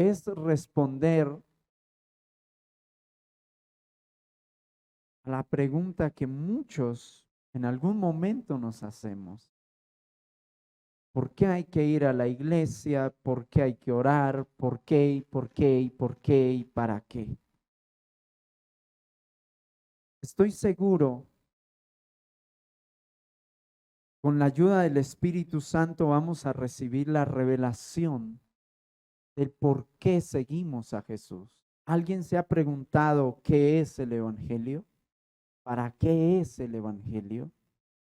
es responder a la pregunta que muchos en algún momento nos hacemos. ¿Por qué hay que ir a la iglesia? ¿Por qué hay que orar? ¿Por qué? ¿Por qué? ¿Por qué? ¿Y para qué? Estoy seguro, con la ayuda del Espíritu Santo vamos a recibir la revelación del por qué seguimos a Jesús. ¿Alguien se ha preguntado qué es el Evangelio? ¿Para qué es el Evangelio?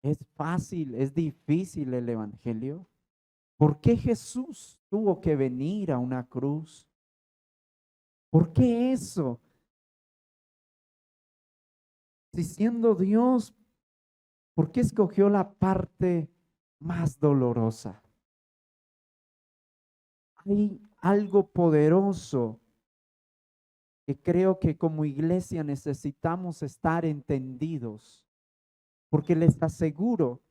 ¿Es fácil? ¿Es difícil el Evangelio? ¿Por qué Jesús tuvo que venir a una cruz? ¿Por qué eso? Si siendo Dios, ¿por qué escogió la parte más dolorosa? Hay algo poderoso que creo que como iglesia necesitamos estar entendidos, porque les aseguro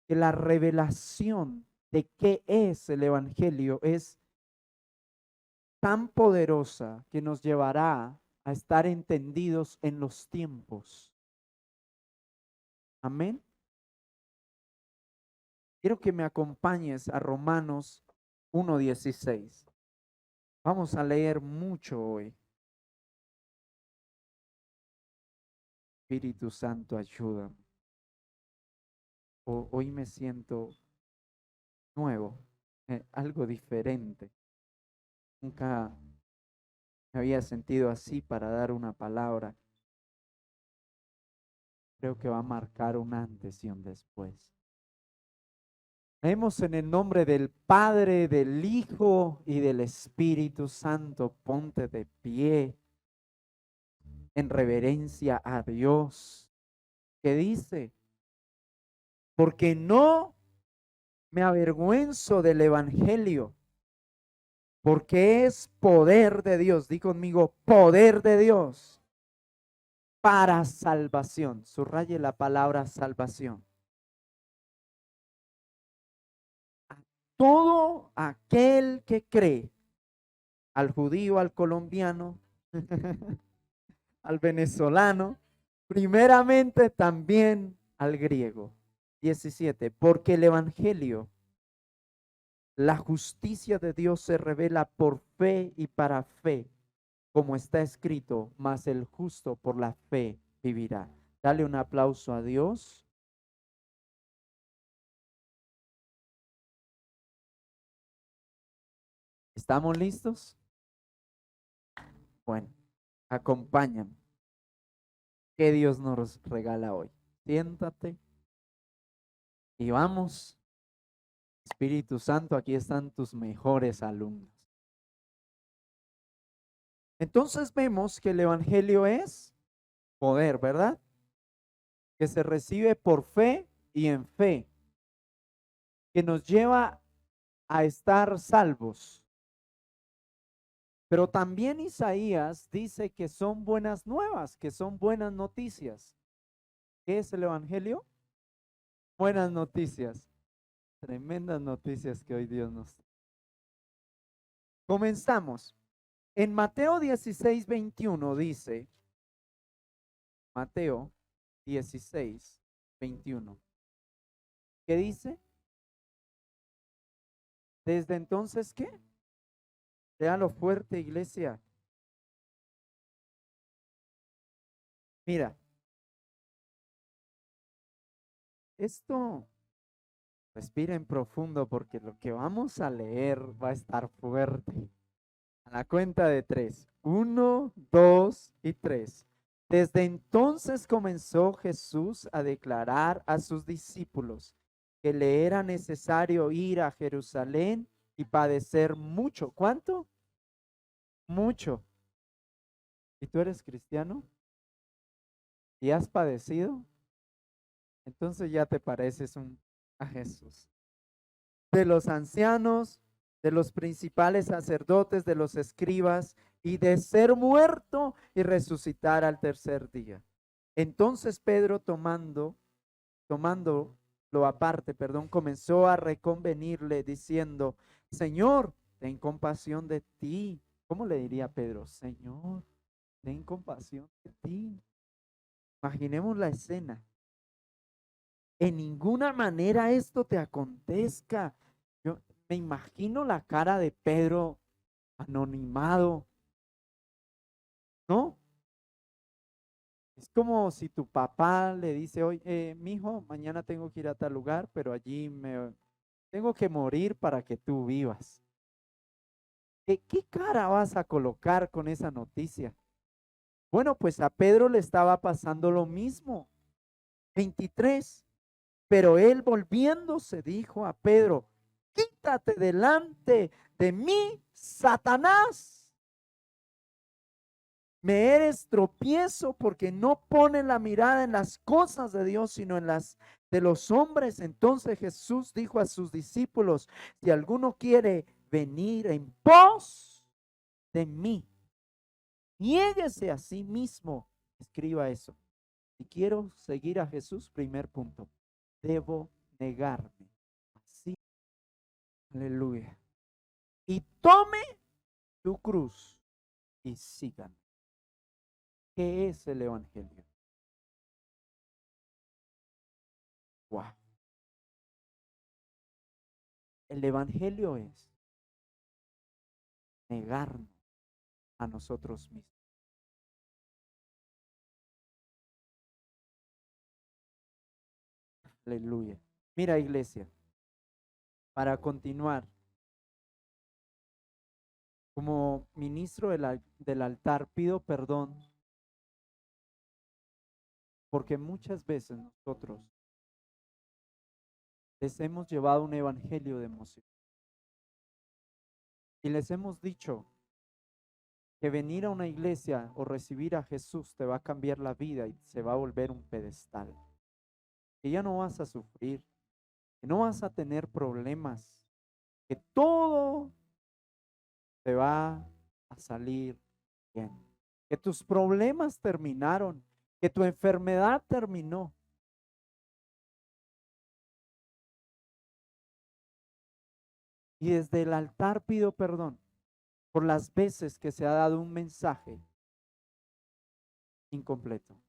que la revelación de qué es el Evangelio es tan poderosa que nos llevará a estar entendidos en los tiempos. Amén. Quiero que me acompañes a Romanos 1:16. Vamos a leer mucho hoy. Espíritu Santo, ayúdame. Hoy me siento nuevo, algo diferente. Nunca me había sentido así para dar una palabra. Creo que va a marcar un antes y un después. Leemos en el nombre del Padre, del Hijo y del Espíritu Santo. Ponte de pie en reverencia a Dios. ¿Qué dice? Porque no me avergüenzo del Evangelio, porque es poder de Dios. Di conmigo, poder de Dios para salvación. Subraye la palabra salvación. A todo aquel que cree, al judío, al colombiano, al venezolano, primeramente también al griego. 17. Porque el Evangelio, la justicia de Dios se revela por fe y para fe, como está escrito, mas el justo por la fe vivirá. Dale un aplauso a Dios. ¿Estamos listos? Bueno, acompáñame. ¿Qué Dios nos regala hoy? Siéntate y vamos. Espíritu Santo, aquí están tus mejores alumnos. Entonces vemos que el Evangelio es poder, ¿verdad? Que se recibe por fe y en fe, que nos lleva a estar salvos. Pero también Isaías dice que son buenas nuevas, que son buenas noticias. ¿Qué es el Evangelio? Buenas noticias. Tremendas noticias que hoy Dios nos da. Comenzamos. En Mateo 16:21 dice, Mateo 16:21. ¿Qué dice? Desde entonces, ¿qué? Léalo fuerte, iglesia. Mira, esto, respiren profundo porque lo que vamos a leer va a estar fuerte. A la cuenta de 3. 1, 2 y 3. Desde entonces comenzó Jesús a declarar a sus discípulos que le era necesario ir a Jerusalén y padecer mucho. ¿Cuánto? Mucho. ¿Y tú eres cristiano? ¿Y has padecido? Entonces ya te pareces a Jesús. De los ancianos, de los principales sacerdotes, de los escribas, y de ser muerto y resucitar al tercer día. Entonces Pedro tomándolo aparte, comenzó a reconvenirle diciendo, Señor, ten compasión de ti, ¿Cómo le diría Pedro? Señor, ten compasión de ti. Imaginemos la escena. En ninguna manera esto te acontezca. Yo me imagino la cara de Pedro anonimado, ¿no? Es como si tu papá le dice, oye, mijo, mañana tengo que ir a tal lugar, pero allí me tengo que morir para que tú vivas. ¿Qué cara vas a colocar con esa noticia? Bueno, pues a Pedro le estaba pasando lo mismo. 23. Pero él volviéndose dijo a Pedro, quítate delante de mí, Satanás. Me eres tropiezo porque no pones la mirada en las cosas de Dios, sino en las de los hombres. Entonces Jesús dijo a sus discípulos, si alguno quiere venir en pos de mí, niéguese a sí mismo. Escriba eso. Si quiero seguir a Jesús, primer punto, debo negarme. Así, aleluya. Y tome tu cruz y sígame. ¿Qué es el evangelio? Wow. El evangelio es negarnos a nosotros mismos. Aleluya. Mira, iglesia, para continuar, como ministro del altar, pido perdón porque muchas veces nosotros les hemos llevado un evangelio de emoción y les hemos dicho que venir a una iglesia o recibir a Jesús te va a cambiar la vida y se va a volver un pedestal. Que ya no vas a sufrir, que no vas a tener problemas, que todo te va a salir bien, que tus problemas terminaron, que tu enfermedad terminó. Y desde el altar pido perdón por las veces que se ha dado un mensaje incompleto.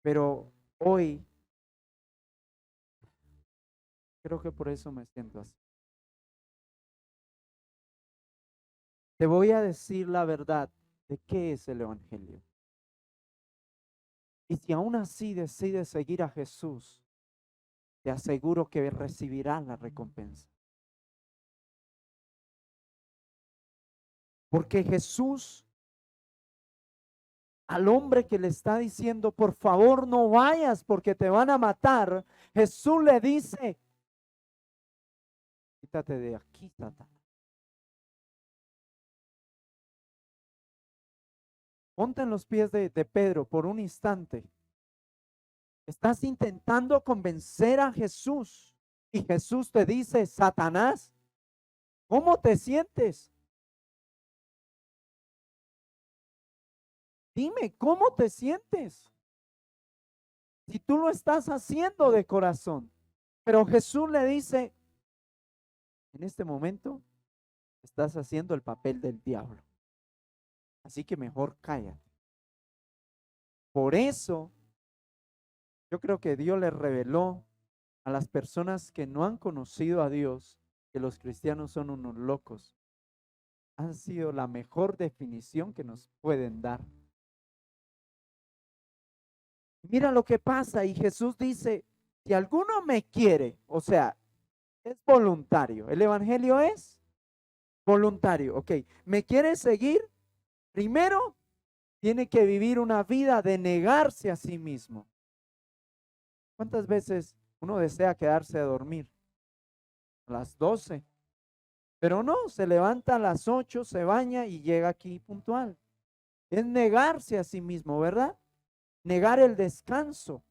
Pero hoy creo que por eso me siento así. Te voy a decir la verdad de qué es el evangelio. Y si aún así decides seguir a Jesús, te aseguro que recibirás la recompensa. Porque Jesús, al hombre que le está diciendo, por favor no vayas porque te van a matar, Jesús le dice, quítate de aquí, Satanás. Ponte en los pies de Pedro por un instante. Estás intentando convencer a Jesús y Jesús te dice, Satanás, ¿cómo te sientes? Dime, ¿cómo te sientes? Si tú lo estás haciendo de corazón. Pero Jesús le dice, en este momento estás haciendo el papel del diablo. Así que mejor cállate. Por eso, yo creo que Dios le reveló a las personas que no han conocido a Dios que los cristianos son unos locos. Han sido la mejor definición que nos pueden dar. Mira lo que pasa y Jesús dice, si alguno me quiere, o sea, es voluntario. El evangelio es voluntario. Ok, ¿me quiere seguir? Primero, tiene que vivir una vida de negarse a sí mismo. ¿Cuántas veces uno desea quedarse a dormir? A las 12. Pero no, se levanta a las 8, se baña y llega aquí puntual. Es negarse a sí mismo, ¿verdad? Negar el descanso.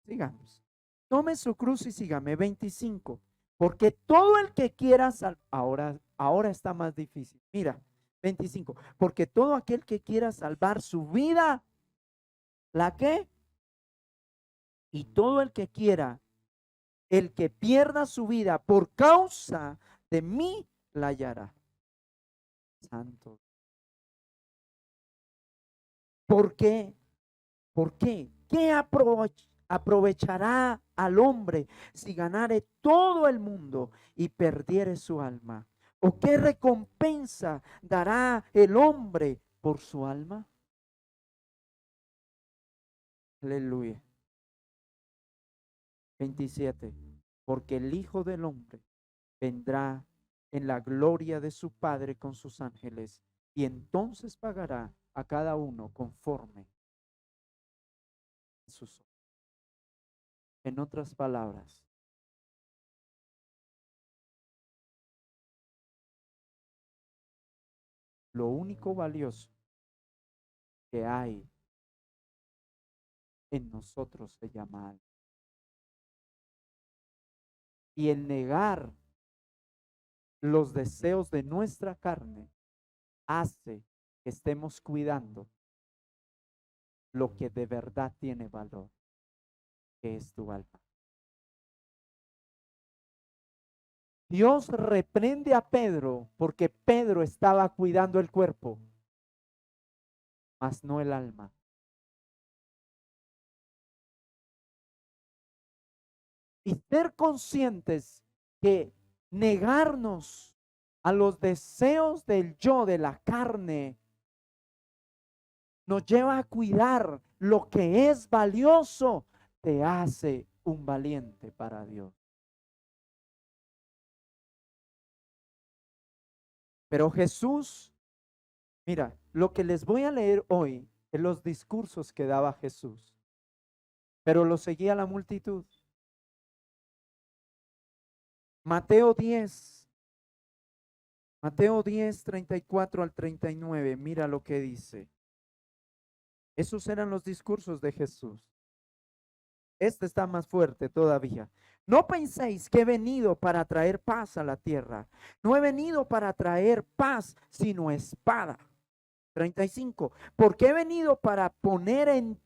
Sigamos. Tome su cruz y sígame. 25. Porque todo el que quiera ahora está más difícil. Mira, 25. Porque todo aquel que quiera salvar su vida, ¿la qué? Y todo el que quiera, el que pierda su vida por causa de mí la hallará. Santo. ¿Por qué? ¿Por qué? ¿Qué aprovechará al hombre si ganare todo el mundo y perdiere su alma? ¿O qué recompensa dará el hombre por su alma? Aleluya. 27. Porque el Hijo del Hombre vendrá en la gloria de su Padre con sus ángeles, y entonces pagará a cada uno conforme a sus obras. En otras palabras, lo único valioso que hay en nosotros se llama alma. Y el negar los deseos de nuestra carne hace que estemos cuidando lo que de verdad tiene valor, que es tu alma. Dios reprende a Pedro porque Pedro estaba cuidando el cuerpo, mas no el alma. Y ser conscientes que negarnos a los deseos del yo, de la carne, nos lleva a cuidar lo que es valioso, te hace un valiente para Dios. Pero Jesús, mira, lo que les voy a leer hoy es los discursos que daba Jesús, pero lo seguía la multitud. Mateo 10, Mateo 10, 34 al 39, mira lo que dice. Esos eran los discursos de Jesús. Este está más fuerte todavía. No penséis que he venido para traer paz a la tierra. No he venido para traer paz, sino espada. 35. Porque he venido para poner en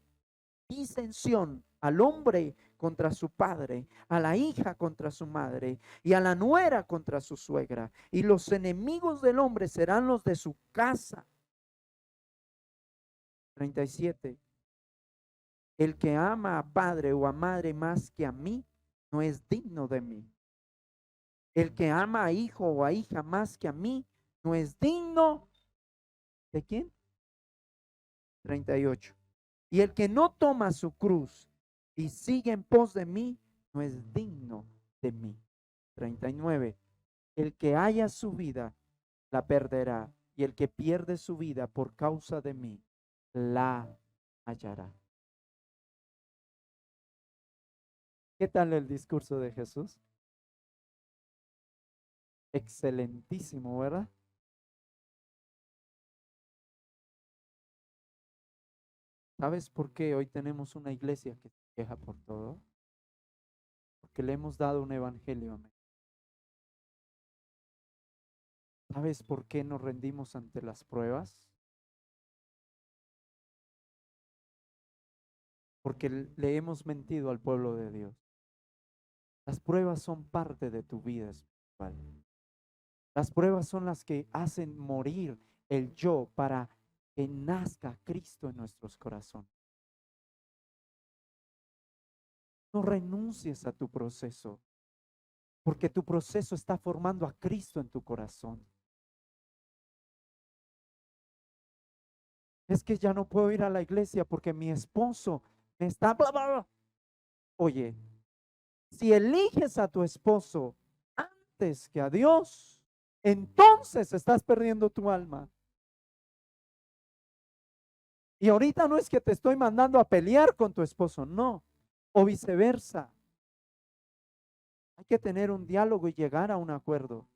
disensión al hombre contra su padre, a la hija contra su madre y a la nuera contra su suegra. Y los enemigos del hombre serán los de su casa. 37. El que ama a padre o a madre más que a mí, no es digno de mí. El que ama a hijo o a hija más que a mí, no es digno ¿de quién? 38. Y el que no toma su cruz y sigue en pos de mí, no es digno de mí. 39. El que haya su vida, la perderá. Y el que pierde su vida por causa de mí, la hallará. ¿Qué tal el discurso de Jesús? Excelentísimo, ¿verdad? ¿Sabes por qué hoy tenemos una iglesia que se queja por todo? Porque le hemos dado un evangelio. ¿Sabes por qué nos rendimos ante las pruebas? Porque le hemos mentido al pueblo de Dios. Las pruebas son parte de tu vida espiritual. Las pruebas son las que hacen morir el yo para que nazca Cristo en nuestros corazones. No renuncies a tu proceso, porque tu proceso está formando a Cristo en tu corazón. Es que ya no puedo ir a la iglesia porque mi esposo me está... Bla, bla, bla. Oye, si eliges a tu esposo antes que a Dios, entonces estás perdiendo tu alma. Y ahorita no es que te estoy mandando a pelear con tu esposo, no, o viceversa. Hay que tener un diálogo y llegar a un acuerdo.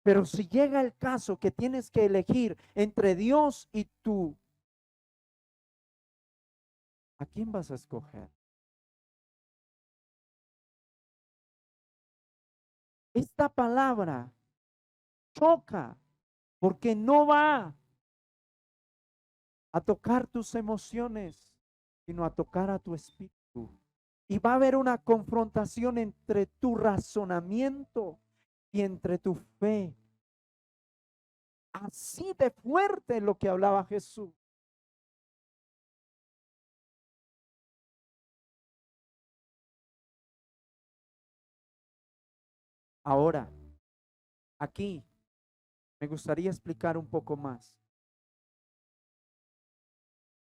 Pero si llega el caso que tienes que elegir entre Dios y tú, ¿a quién vas a escoger? Esta palabra choca porque no va a tocar tus emociones, sino a tocar a tu espíritu. Y va a haber una confrontación entre tu razonamiento y entre tu fe. Así de fuerte lo que hablaba Jesús. Ahora, aquí me gustaría explicar un poco más.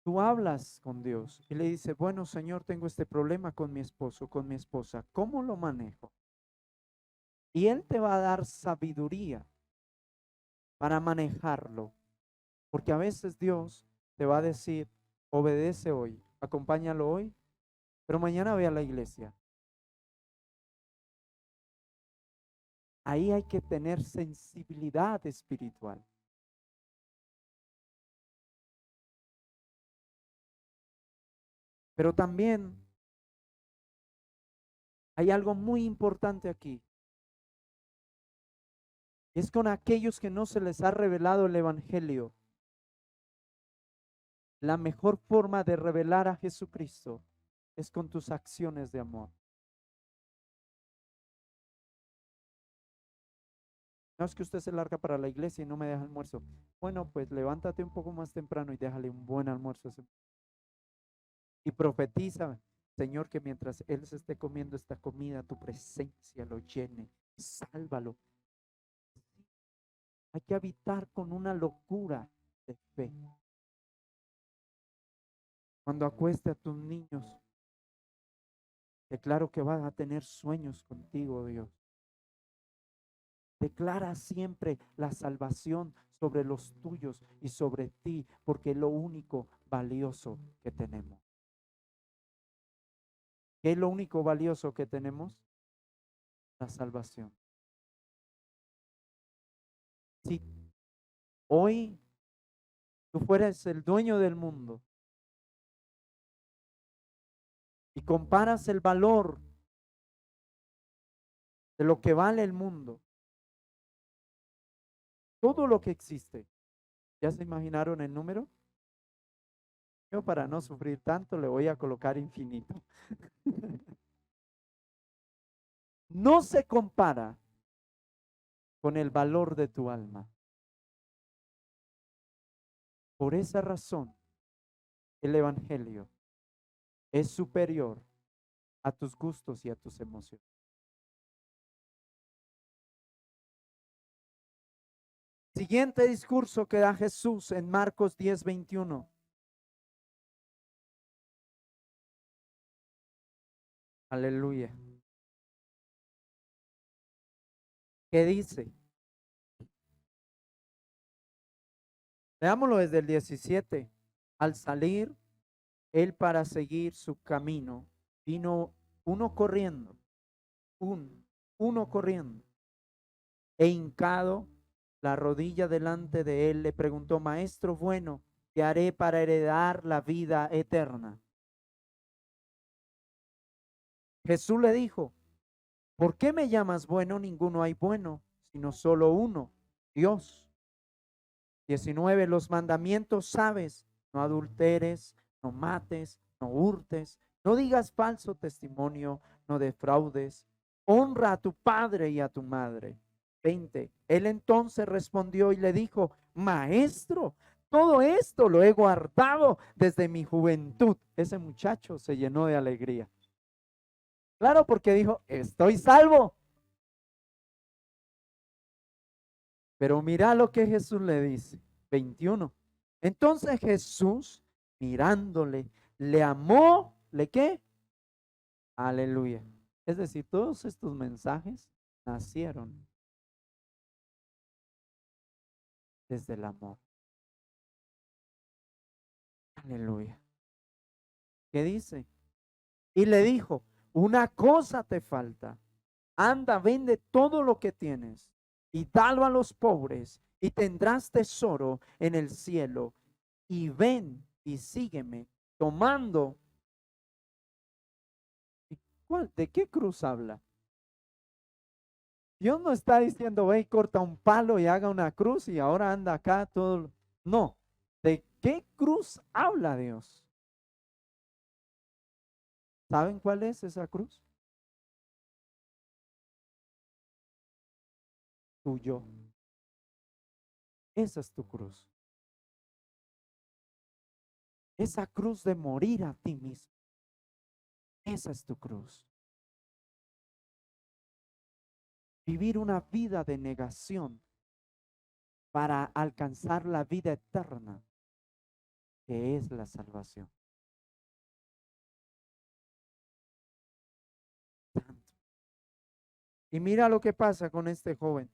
Tú hablas con Dios y le dices, bueno, Señor, tengo este problema con mi esposo, con mi esposa. ¿Cómo lo manejo? Y Él te va a dar sabiduría para manejarlo. Porque a veces Dios te va a decir, obedece hoy, acompáñalo hoy, pero mañana ve a la iglesia. Ahí hay que tener sensibilidad espiritual. Pero también hay algo muy importante aquí. Es con aquellos que no se les ha revelado el Evangelio. La mejor forma de revelar a Jesucristo es con tus acciones de amor. No es que usted se larga para la iglesia y no me deja almuerzo. Bueno, pues levántate un poco más temprano y déjale un buen almuerzo. Y profetiza, Señor, que mientras Él se esté comiendo esta comida, tu presencia lo llene. Sálvalo. Hay que habitar con una locura de fe. Cuando acueste a tus niños, declaro que van a tener sueños contigo, Dios. Declara siempre la salvación sobre los tuyos y sobre ti, porque es lo único valioso que tenemos. ¿Qué es lo único valioso que tenemos? La salvación. Si hoy tú fueras el dueño del mundo y comparas el valor de lo que vale el mundo, todo lo que existe, ¿ya se imaginaron el número? Yo para no sufrir tanto le voy a colocar infinito. No se compara con el valor de tu alma. Por esa razón, el Evangelio es superior a tus gustos y a tus emociones. Siguiente discurso que da Jesús en Marcos 10:21. Aleluya. ¿Qué dice? Veámoslo desde el 17. Al salir él para seguir su camino, vino uno corriendo, uno corriendo, e hincado la rodilla delante de él, le preguntó, maestro bueno, ¿qué haré para heredar la vida eterna? Jesús le dijo, ¿por qué me llamas bueno? Ninguno hay bueno, sino solo uno, Dios. 19. Los mandamientos sabes, no adulteres, no mates, no hurtes, no digas falso testimonio, no defraudes, honra a tu padre y a tu madre. 20. Él entonces respondió y le dijo, maestro, todo esto lo he guardado desde mi juventud. Ese muchacho se llenó de alegría. Claro, porque dijo, estoy salvo. Pero mira lo que Jesús le dice. 21. Entonces Jesús, mirándole, le amó, ¿le qué? Aleluya. Es decir, todos estos mensajes nacieron desde el amor. Aleluya. ¿Qué dice? Y le dijo, una cosa te falta. Anda, vende todo lo que tienes y dalo a los pobres y tendrás tesoro en el cielo. Y ven y sígueme tomando. ¿De qué cruz habla? Dios no está diciendo, ve y corta un palo y haga una cruz y ahora anda acá todo. No, ¿de qué cruz habla Dios? ¿Saben cuál es esa cruz? yo. Esa es tu cruz. Esa cruz de morir a ti mismo. Esa es tu cruz. Vivir una vida de negación para alcanzar la vida eterna, que es la salvación. Y mira lo que pasa con este joven.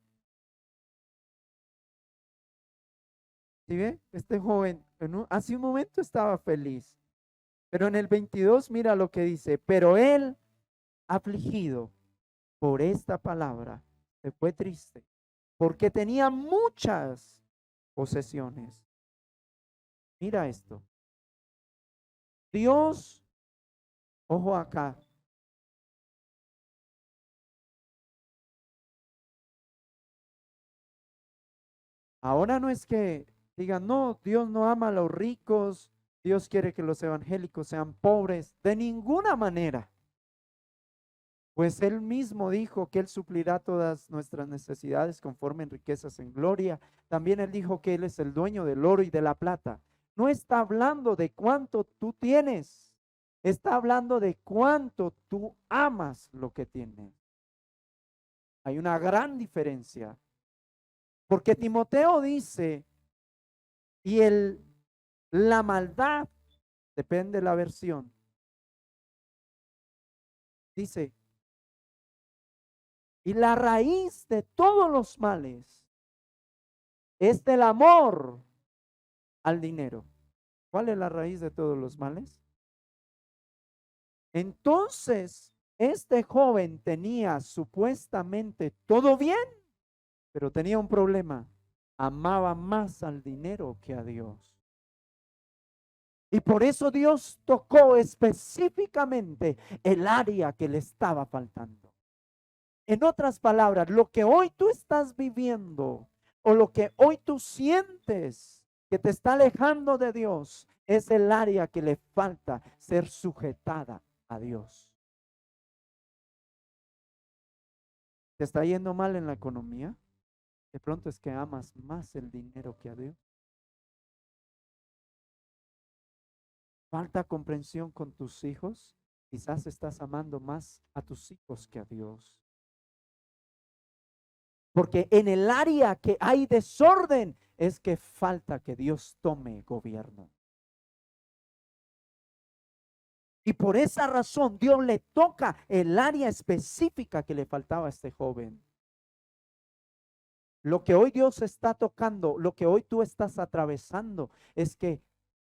¿Sí ve? Este joven hace un momento estaba feliz, pero en el 22 mira lo que dice, pero él afligido por esta palabra se fue triste, porque tenía muchas posesiones. Mira esto. Dios, ojo acá, ahora no es que digan, no, Dios no ama a los ricos, Dios quiere que los evangélicos sean pobres, de ninguna manera. Pues Él mismo dijo que Él suplirá todas nuestras necesidades conforme en riquezas en gloria. También Él dijo que Él es el dueño del oro y de la plata. No está hablando de cuánto tú tienes, está hablando de cuánto tú amas lo que tienes. Hay una gran diferencia. Porque Timoteo dice, y la maldad, depende de la versión, dice, y la raíz de todos los males es del amor al dinero. ¿Cuál es la raíz de todos los males? Entonces, este joven tenía supuestamente todo bien, pero tenía un problema. Amaba más al dinero que a Dios. Y por eso Dios tocó específicamente el área que le estaba faltando. En otras palabras, lo que hoy tú estás viviendo o lo que hoy tú sientes que te está alejando de Dios es el área que le falta ser sujetada a Dios. ¿Te está yendo mal en la economía? De pronto es que amas más el dinero que a Dios. Falta comprensión con tus hijos. Quizás estás amando más a tus hijos que a Dios. Porque en el área que hay desorden es que falta que Dios tome gobierno. Y por esa razón Dios le toca el área específica que le faltaba a este joven. Lo que hoy Dios está tocando, lo que hoy tú estás atravesando, es que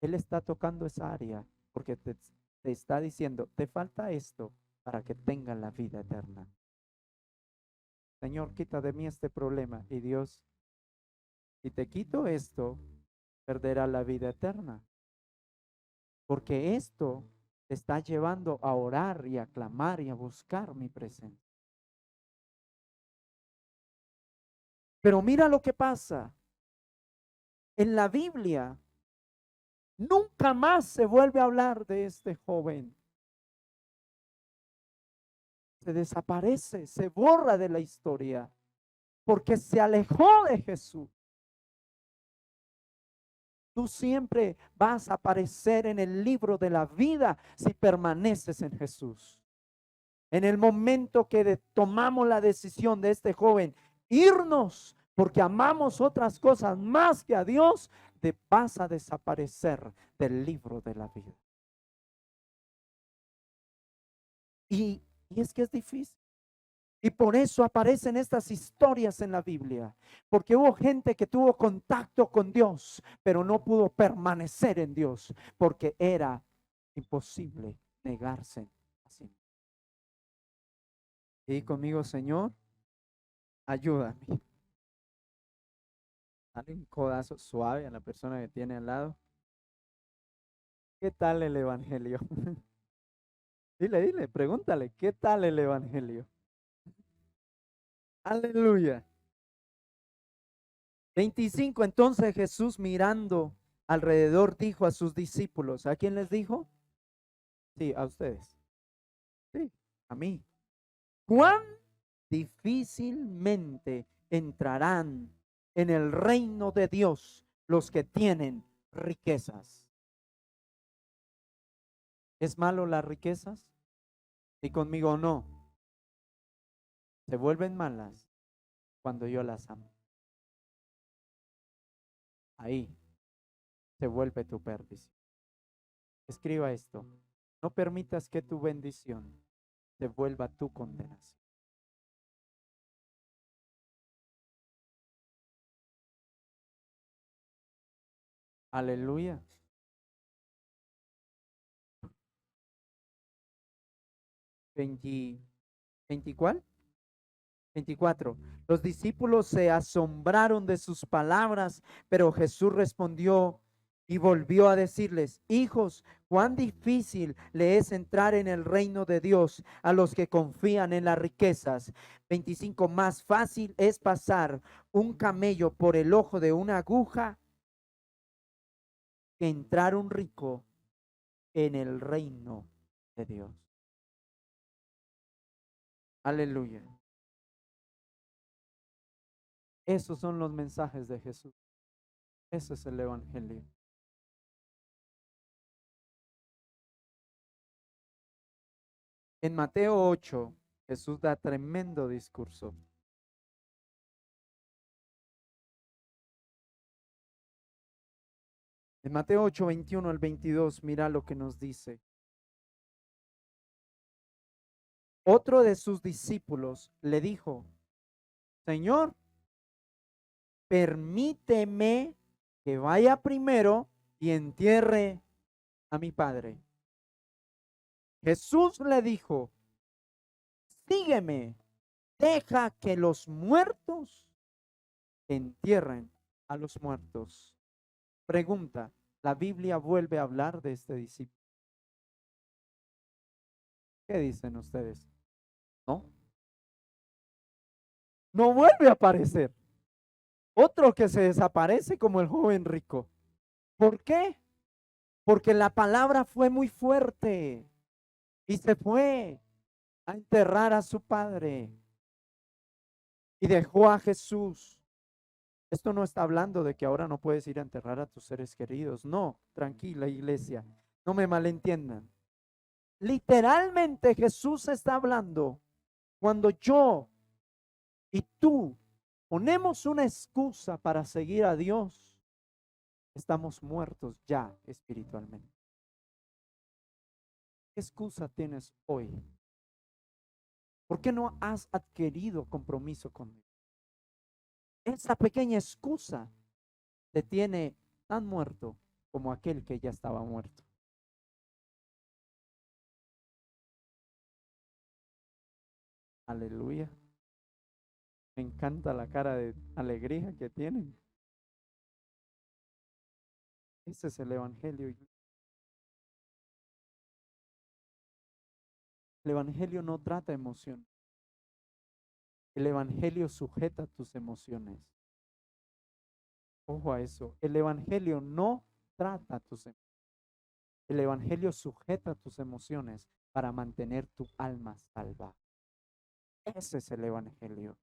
Él está tocando esa área porque te está diciendo, te falta esto para que tengan la vida eterna. Señor, quita de mí este problema. Y Dios, si te quito esto, perderá la vida eterna. Porque esto te está llevando a orar y a clamar y a buscar mi presencia. Pero mira lo que pasa. En la Biblia, nunca más se vuelve a hablar de este joven. Se desaparece, se borra de la historia, porque se alejó de Jesús. Tú siempre vas a aparecer en el libro de la vida si permaneces en Jesús. En el momento que tomamos la decisión de este joven, irnos porque amamos otras cosas más que a Dios, te vas a desaparecer del libro de la vida. Y es que es difícil. Y por eso aparecen estas historias en la Biblia, porque hubo gente que tuvo contacto con Dios, pero no pudo permanecer en Dios, porque era imposible negarse así. Y conmigo, Señor, ayúdame. Dale un codazo suave a la persona que tiene al lado. ¿Qué tal el evangelio? Dile, pregúntale, ¿qué tal el evangelio? Aleluya. 25, entonces Jesús mirando alrededor dijo a sus discípulos, ¿a quién les dijo? Sí, a ustedes. Sí, a mí. ¿Cuán difícilmente entrarán en el reino de Dios los que tienen riquezas. ¿Es malo las riquezas? Y conmigo no. Se vuelven malas cuando yo las amo. Ahí se vuelve tu perdición. Escriba esto. No permitas que tu bendición se vuelva tu condenación. Aleluya. 20, ¿cuál? 24. Los discípulos se asombraron de sus palabras, pero Jesús respondió y volvió a decirles: hijos, cuán difícil le es entrar en el reino de Dios a los que confían en las riquezas. 25. Más fácil es pasar un camello por el ojo de una aguja que entrar un rico en el reino de Dios. Aleluya. Esos son los mensajes de Jesús. Ese es el evangelio. En Mateo 8, Jesús da tremendo discurso. En Mateo 8, 21 al 22, mira lo que nos dice. Otro de sus discípulos le dijo: Señor, permíteme que vaya primero y entierre a mi padre. Jesús le dijo: sígueme, deja que los muertos entierren a los muertos. Pregunta, ¿la Biblia vuelve a hablar de este discípulo? ¿Qué dicen ustedes? ¿No? No vuelve a aparecer. Otro que se desaparece como el joven rico. ¿Por qué? Porque la palabra fue muy fuerte y se fue a enterrar a su padre y dejó a Jesús. Esto no está hablando de que ahora no puedes ir a enterrar a tus seres queridos. No, tranquila iglesia, no me malentiendan. Literalmente Jesús está hablando cuando yo y tú ponemos una excusa para seguir a Dios, estamos muertos ya espiritualmente. ¿Qué excusa tienes hoy? ¿Por qué no has adquirido compromiso con Dios? Esa pequeña excusa te tiene tan muerto como aquel que ya estaba muerto. Aleluya. Me encanta la cara de alegría que tienen. Ese es el evangelio. El evangelio no trata emoción. El evangelio sujeta tus emociones. Ojo a eso. El evangelio no trata tus emociones. El evangelio sujeta tus emociones para mantener tu alma salva. Ese es el evangelio.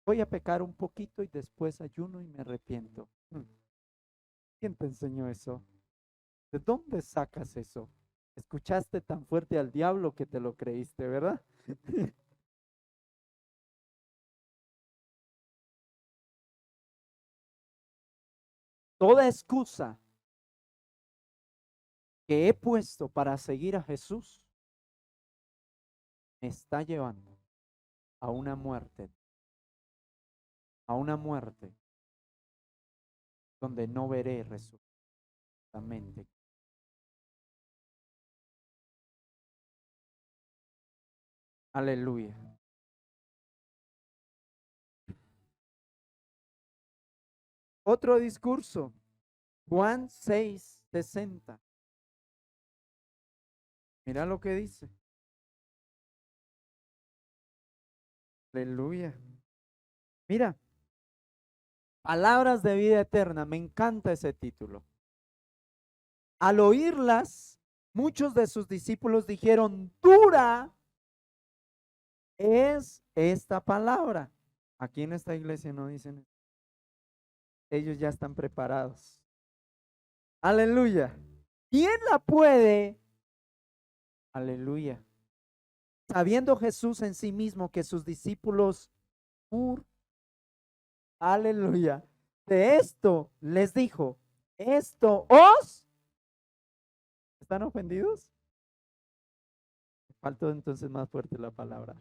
Voy a pecar un poquito y después ayuno y me arrepiento. ¿Quién te enseñó eso? ¿De dónde sacas eso? Escuchaste tan fuerte al diablo que te lo creíste, ¿verdad? Toda excusa que he puesto para seguir a Jesús me está llevando a una muerte donde no veré resucitamente. Aleluya. Otro discurso, Juan 6:60. Mira lo que dice. Aleluya. Mira, palabras de vida eterna. Me encanta ese título. Al oírlas, muchos de sus discípulos dijeron, dura es esta palabra. Aquí en esta iglesia no dicen eso. Ellos ya están preparados. Aleluya. ¿Quién la puede? Aleluya. Sabiendo Jesús en sí mismo que sus discípulos, aleluya, de esto les dijo, esto os, ¿están ofendidos? Faltó entonces más fuerte la palabra.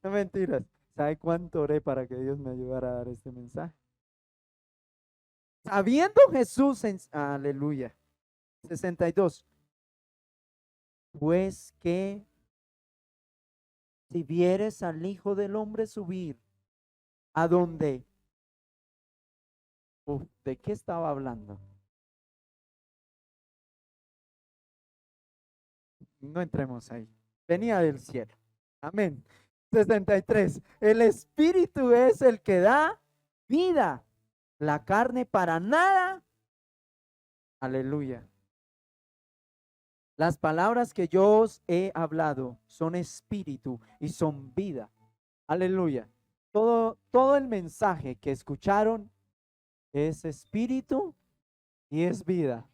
No mentiras. ¿Sabe cuánto oré para que Dios me ayudara a dar este mensaje? Sabiendo Jesús en, aleluya, 62, pues que si vieres al Hijo del Hombre subir, ¿a dónde? ¿De qué estaba hablando? No entremos ahí. Venía del cielo. Amén. 63. El Espíritu es el que da vida. La carne para nada. Aleluya. Las palabras que yo os he hablado son espíritu y son vida. Aleluya. Todo el mensaje que escucharon es espíritu y es vida.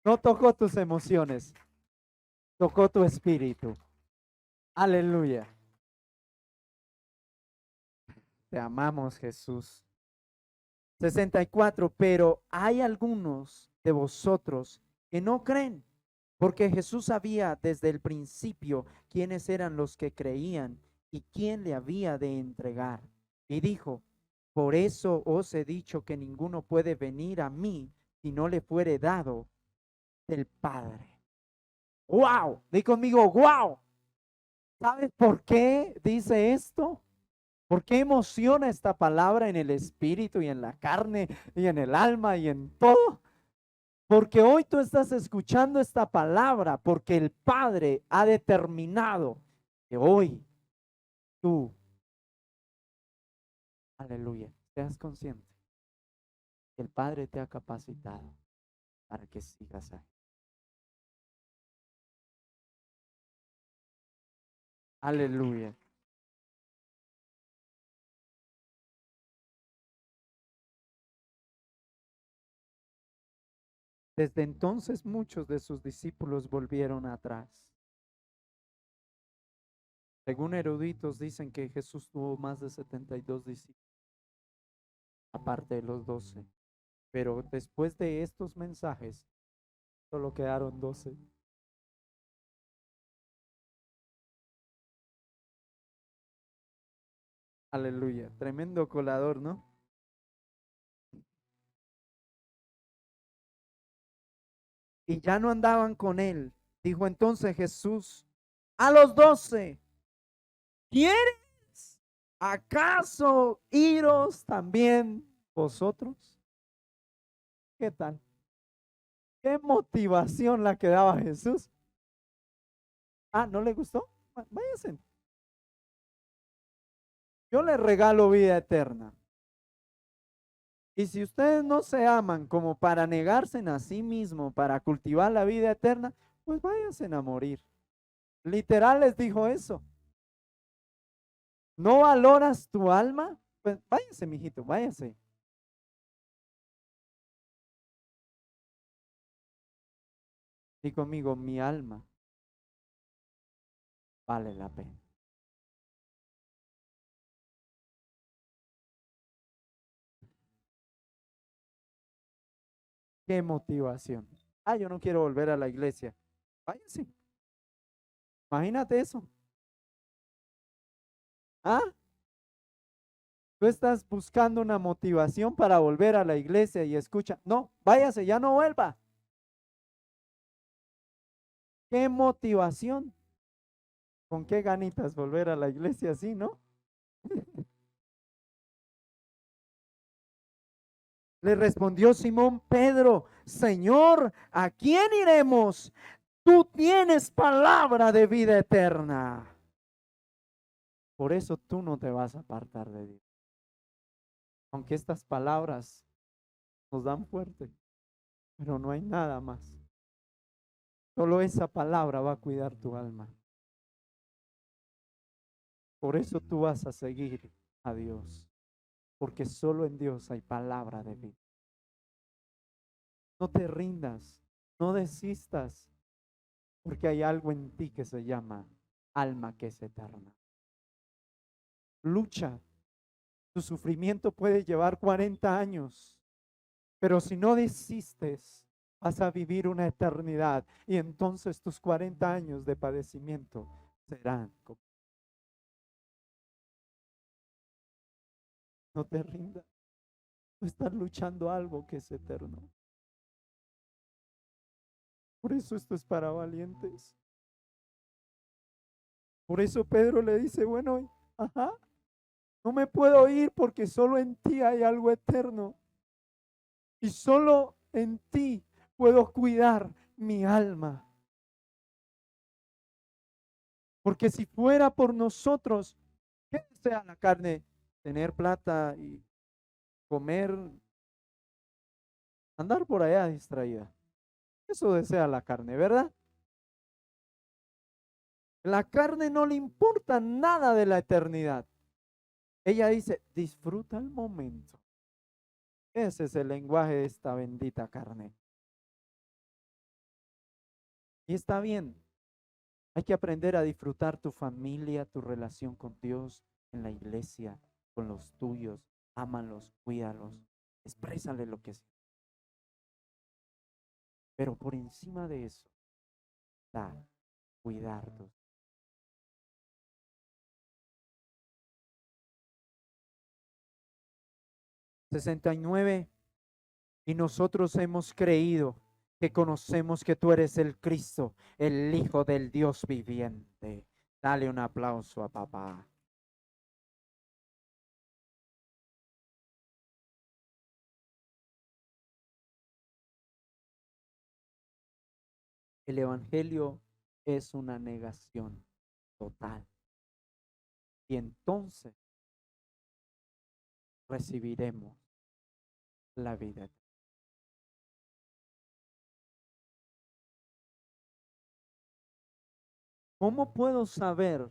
No tocó tus emociones, tocó tu espíritu. Aleluya. Te amamos, Jesús. 64. Pero hay algunos de vosotros que no creen, porque Jesús sabía desde el principio quiénes eran los que creían y quién le había de entregar. Y dijo, por eso os he dicho que ninguno puede venir a mí si no le fuere dado del Padre. ¡Wow! Di conmigo, ¡wow! ¿Sabes por qué dice esto? ¿Por qué emociona esta palabra en el espíritu y en la carne y en el alma y en todo? Porque hoy tú estás escuchando esta palabra porque el Padre ha determinado que hoy tú, aleluya, seas consciente que el Padre te ha capacitado para que sigas ahí. Aleluya. Desde entonces muchos de sus discípulos volvieron atrás. Según eruditos dicen que Jesús tuvo más de 72 discípulos, aparte de los 12. Pero después de estos mensajes, solo quedaron 12. Aleluya. Tremendo colador, ¿no? Y ya no andaban con él. Dijo entonces Jesús a los 12, ¿quieres acaso iros también vosotros? ¿Qué tal? ¿Qué motivación la que daba Jesús? Ah, ¿no le gustó? Váyanse. Yo les regalo vida eterna. Y si ustedes no se aman como para negarse a sí mismo, para cultivar la vida eterna, pues váyanse a morir. Literal les dijo eso. ¿No valoras tu alma? Pues váyase, mijito, váyase. Y conmigo, mi alma vale la pena. Qué motivación. Ah, yo no quiero volver a la iglesia. Váyase. Imagínate eso. Ah, tú estás buscando una motivación para volver a la iglesia y escucha, no, váyase, ya no vuelva. Qué motivación. ¿Con qué ganitas volver a la iglesia así, no? Le respondió Simón Pedro, Señor, ¿a quién iremos? Tú tienes palabra de vida eterna. Por eso tú no te vas a apartar de Dios. Aunque estas palabras nos dan fuerte. pero no hay nada más. Solo esa palabra va a cuidar tu alma. Por eso tú vas a seguir a Dios, porque solo en Dios hay palabra de vida. No te rindas, no desistas, porque hay algo en ti que se llama alma que es eterna. Lucha. Tu sufrimiento puede llevar 40 años, pero si no desistes, vas a vivir una eternidad y entonces tus 40 años de padecimiento serán. No te rindas. Tú estás luchando algo que es eterno. Por eso esto es para valientes. Por eso Pedro le dice, bueno, ajá, no me puedo ir porque solo en ti hay algo eterno. Y solo en ti puedo cuidar mi alma. Porque si fuera por nosotros, ¿qué desea la carne? Tener plata y comer, andar por allá distraída. Eso desea la carne, ¿verdad? La carne no le importa nada de la eternidad. Ella dice, disfruta el momento. Ese es el lenguaje de esta bendita carne. Y está bien. Hay que aprender a disfrutar tu familia, tu relación con Dios, en la iglesia, con los tuyos. Ámalos, cuídalos, exprésale lo que es. Pero por encima de eso, da, cuidarlos. $69. Y nosotros hemos creído que conocemos que tú eres el Cristo, el Hijo del Dios viviente. Dale un aplauso a papá. El Evangelio es una negación total. Y entonces recibiremos la vida. ¿Cómo puedo saber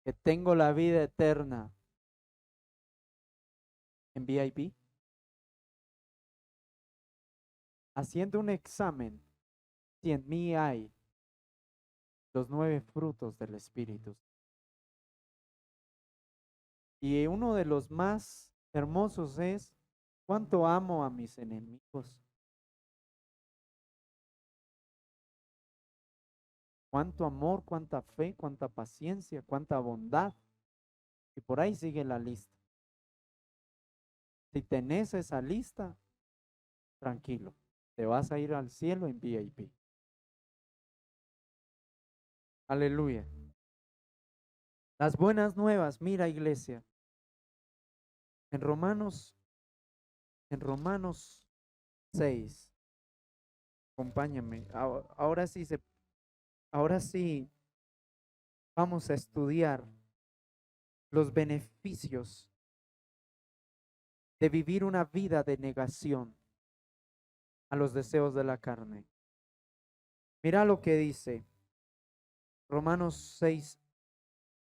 que tengo la vida eterna en VIP? Haciendo un examen, si en mí hay los 9 frutos del Espíritu. Y uno de los más hermosos es cuánto amo a mis enemigos. Cuánto amor, cuánta fe, cuánta paciencia, cuánta bondad. Y por ahí sigue la lista. Si tenés esa lista, tranquilo, te vas a ir al cielo en VIP. Aleluya. Las buenas nuevas, mira iglesia, en Romanos, en Romanos 6, acompáñame. Ahora sí vamos a estudiar los beneficios de vivir una vida de negación a los deseos de la carne. Mira lo que dice Romanos 6,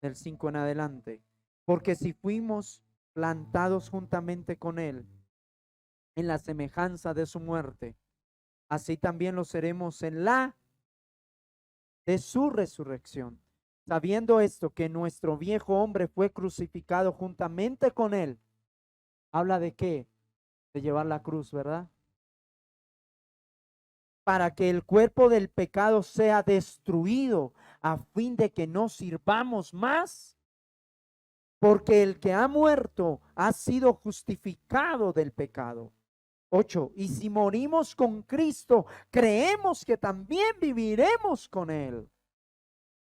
del 5 en adelante. Porque si fuimos plantados juntamente con Él en la semejanza de su muerte, así también lo seremos en la de su resurrección. Sabiendo esto, que nuestro viejo hombre fue crucificado juntamente con Él. ¿Habla de qué? De llevar la cruz, ¿verdad? Para que el cuerpo del pecado sea destruido, a fin de que no sirvamos más, porque el que ha muerto ha sido justificado del pecado. 8. Y si morimos con Cristo, creemos que también viviremos con Él.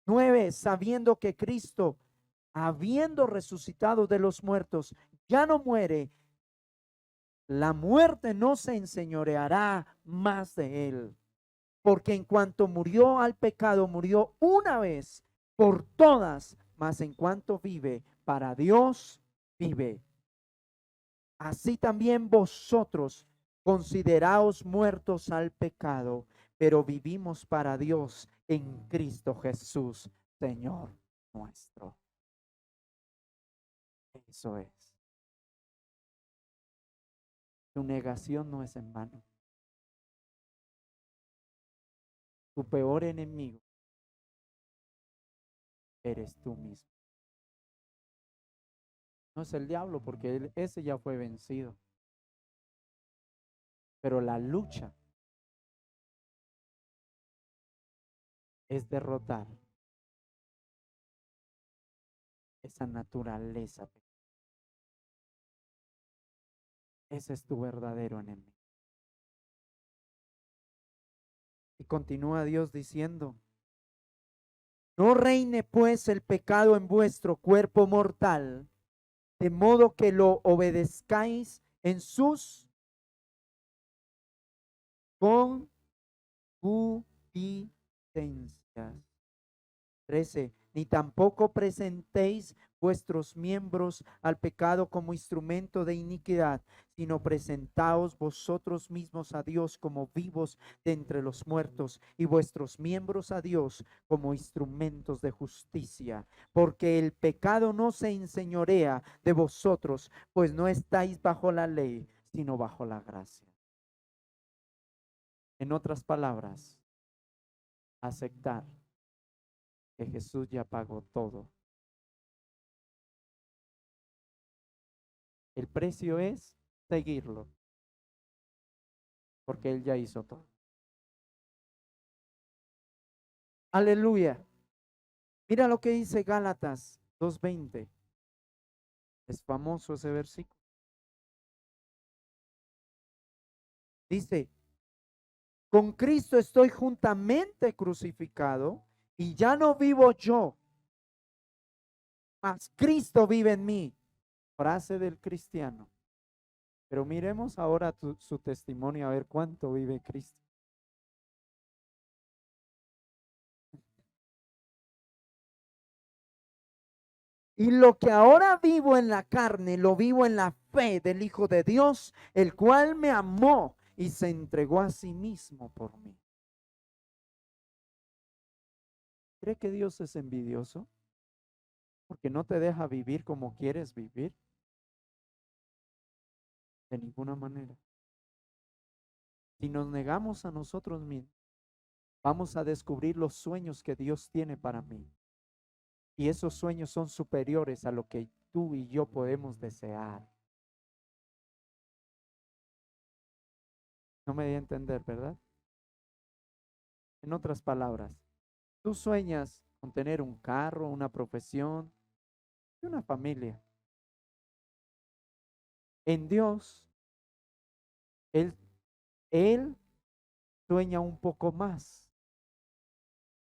9. Sabiendo que Cristo, habiendo resucitado de los muertos, ya no muere, la muerte no se enseñoreará más de Él. Porque en cuanto murió al pecado, murió una vez por todas, mas en cuanto vive, para Dios vive. Así también vosotros Consideraos muertos al pecado, pero vivimos para Dios en Cristo Jesús, Señor nuestro. Eso es. Tu negación no es en vano. Tu peor enemigo eres tú mismo. No es el diablo, porque ese ya fue vencido. Pero la lucha es derrotar esa naturaleza. Ese es tu verdadero enemigo. Y continúa Dios diciendo: no reine pues el pecado en vuestro cuerpo mortal, de modo que lo obedezcáis en sus concupiscencias. 13. Ni tampoco presentéis vuestros miembros al pecado como instrumento de iniquidad, sino presentaos vosotros mismos a Dios como vivos de entre los muertos, y vuestros miembros a Dios como instrumentos de justicia. Porque el pecado no se enseñorea de vosotros, pues no estáis bajo la ley, sino bajo la gracia. En otras palabras, aceptar que Jesús ya pagó todo. El precio es seguirlo, porque Él ya hizo todo. Aleluya. Mira lo que dice Gálatas 2:20. Es famoso ese versículo. Dice: con Cristo estoy juntamente crucificado, y ya no vivo yo, mas Cristo vive en mí. Frase del cristiano. Pero miremos ahora su testimonio, a ver cuánto vive Cristo. Y lo que ahora vivo en la carne, lo vivo en la fe del Hijo de Dios, el cual me amó y se entregó a sí mismo por mí. ¿Cree que Dios es envidioso? Porque no te deja vivir como quieres vivir. De ninguna manera. Si nos negamos a nosotros mismos, vamos a descubrir los sueños que Dios tiene para mí. Y esos sueños son superiores a lo que tú y yo podemos desear. No me di a entender, ¿verdad? En otras palabras, tú sueñas con tener un carro, una profesión y una familia. En Dios, Él sueña un poco más.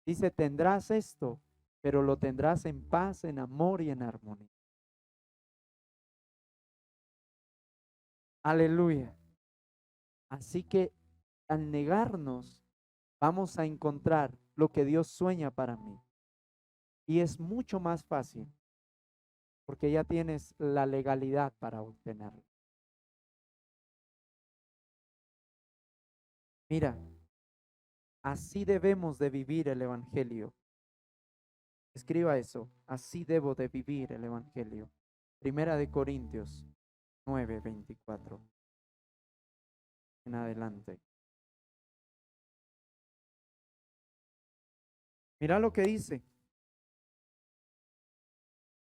Dice: tendrás esto, pero lo tendrás en paz, en amor y en armonía. Aleluya. Así que al negarnos, vamos a encontrar lo que Dios sueña para mí. Y es mucho más fácil, porque ya tienes la legalidad para obtenerlo. Mira, así debemos de vivir el Evangelio. Escriba eso: así debo de vivir el Evangelio. Primera de Corintios 9:24 en adelante. Mira lo que dice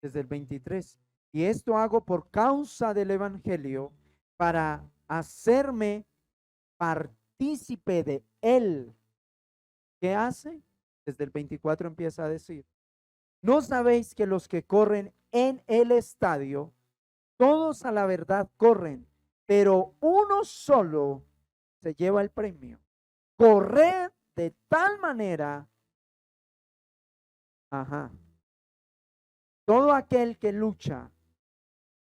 desde el 23. Y esto hago por causa del Evangelio, para hacerme partícipe de él. ¿Qué hace? Desde el 24 empieza a decir: ¿no sabéis que los que corren en el estadio, todos a la verdad corren, pero uno solo se lleva el premio? Corred de tal manera, todo aquel que lucha,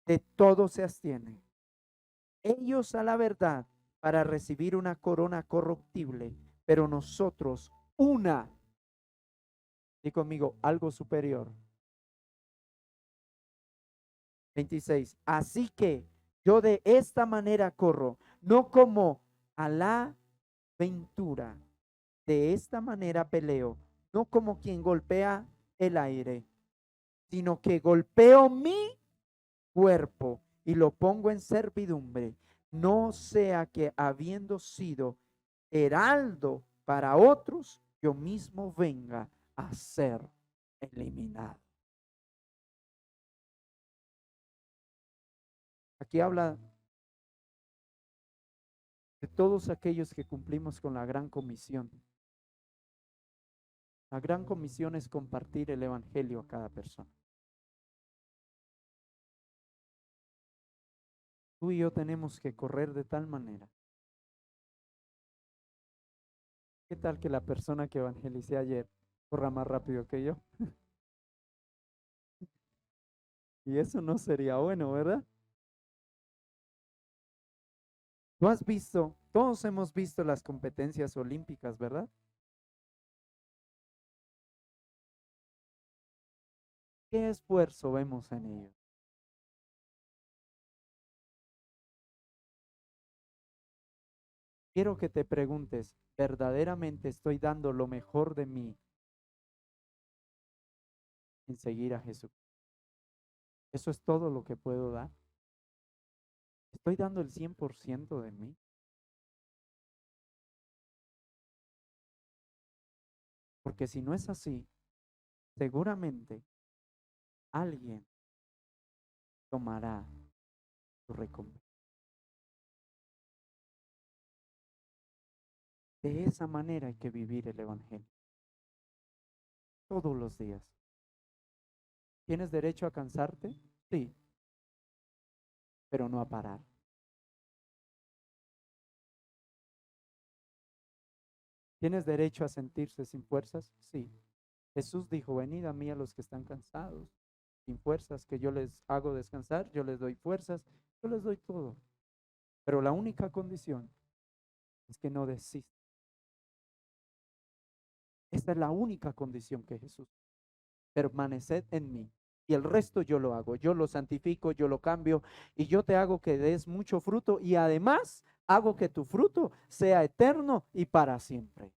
de todo se abstiene. Ellos a la verdad para recibir una corona corruptible, pero nosotros una, y conmigo, algo superior. 26. Así que yo de esta manera corro, no como a la ventura. De esta manera peleo, no como quien golpea el aire, sino que golpeo mi cuerpo y lo pongo en servidumbre, no sea que habiendo sido heraldo para otros, yo mismo venga a ser eliminado. Aquí habla de todos aquellos que cumplimos con la gran comisión. La gran comisión es compartir el evangelio a cada persona. Tú y yo tenemos que correr de tal manera. ¿Qué tal que la persona que evangelicé ayer corra más rápido que yo? Y eso no sería bueno, ¿verdad? Tú has visto, todos hemos visto las competencias olímpicas, ¿verdad? ¿Qué esfuerzo vemos en ellos? Quiero que te preguntes, ¿verdaderamente estoy dando lo mejor de mí en seguir a Jesús? ¿Eso es todo lo que puedo dar? ¿Estoy dando el 100% de mí? Porque si no es así, seguramente alguien tomará tu recompensa. De esa manera hay que vivir el Evangelio todos los días. ¿Tienes derecho a cansarte? Sí, pero no a parar. ¿Tienes derecho a sentirse sin fuerzas? Sí. Jesús dijo, venid a mí a los que están cansados, sin fuerzas, que yo les hago descansar, yo les doy fuerzas, yo les doy todo. Pero la única condición es que no desistan. Esta es la única condición que Jesús. Permaneced en mí y el resto yo lo hago. Yo lo santifico, yo lo cambio y yo te hago que des mucho fruto y además hago que tu fruto sea eterno y para siempre.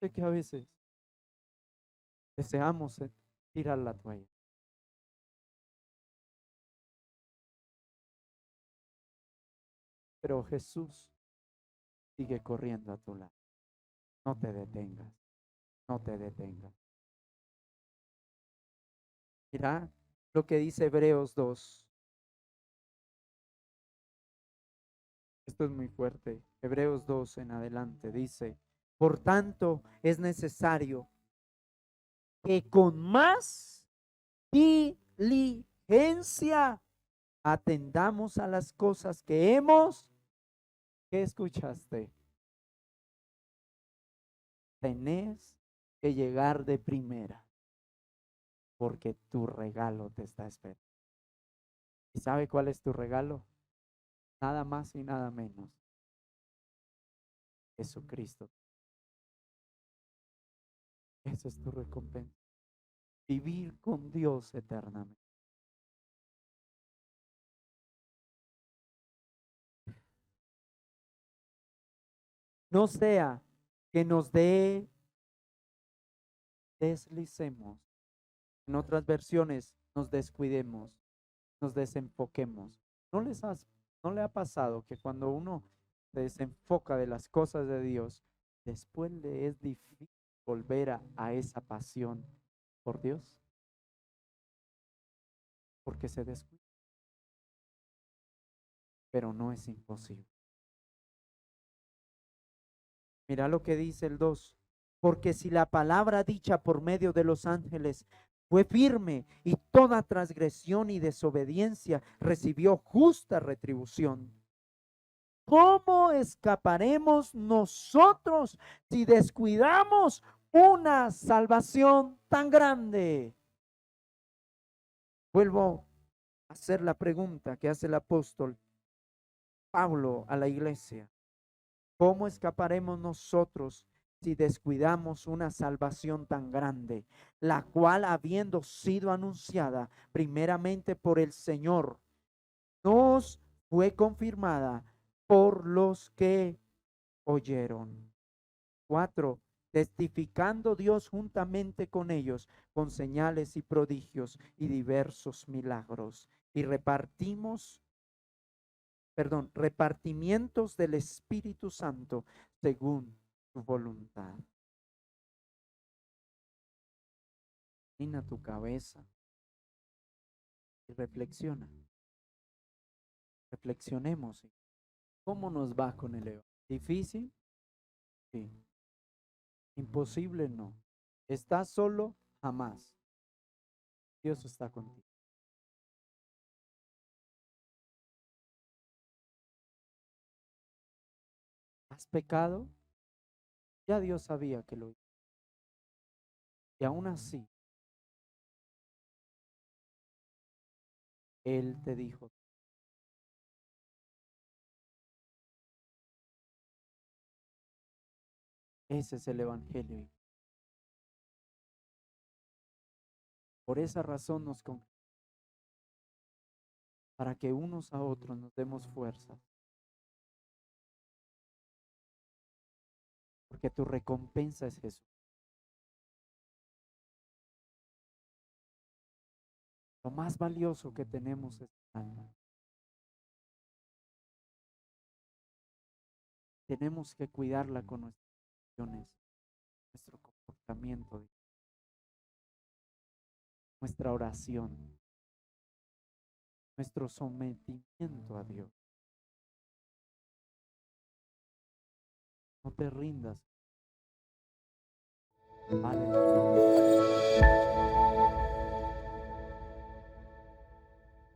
Sé que a veces deseamos tirar la toalla, pero Jesús sigue corriendo a tu lado. No te detengas, no te detengas. Mira lo que dice Hebreos 2. Esto es muy fuerte. Hebreos 2 en adelante dice, por tanto es necesario que con más diligencia atendamos a las cosas que hemos, ¿qué escuchaste? Tenés que llegar de primera porque tu regalo te está esperando. ¿Y sabe cuál es tu regalo? Nada más y nada menos. Jesucristo. Esa es tu recompensa. Vivir con Dios eternamente. No sea que nos deslicemos. En otras versiones, nos descuidemos, nos desenfoquemos. ¿No le ha pasado que cuando uno se desenfoca de las cosas de Dios, después le es difícil volver a esa pasión por Dios? Porque se descuida, pero no es imposible. Mira lo que dice el 2. Porque si la palabra dicha por medio de los ángeles fue firme y toda transgresión y desobediencia recibió justa retribución, ¿cómo escaparemos nosotros si descuidamos una salvación tan grande? Vuelvo a hacer la pregunta que hace el apóstol Pablo a la iglesia. ¿Cómo escaparemos nosotros si descuidamos una salvación tan grande, la cual habiendo sido anunciada primeramente por el Señor nos fue confirmada por los que oyeron. 4. Testificando Dios juntamente con ellos, con señales y prodigios y diversos milagros. Y repartimientos del Espíritu Santo según su voluntad. Inclina tu cabeza y reflexiona. Reflexionemos. ¿Cómo nos va con el Evangelio? ¿Difícil? Sí. ¿Imposible? No. ¿Estás solo? Jamás. Dios está contigo. ¿Has pecado? Ya Dios sabía que lo hizo. Y aún así, Él te dijo, ese es el Evangelio. Por esa razón nos congregamos, para que unos a otros nos demos fuerza. Porque tu recompensa es Jesús. Lo más valioso que tenemos es el alma. Tenemos que cuidarla con nuestras acciones, nuestro comportamiento, nuestra oración, nuestro sometimiento a Dios. No te rindas. Vale.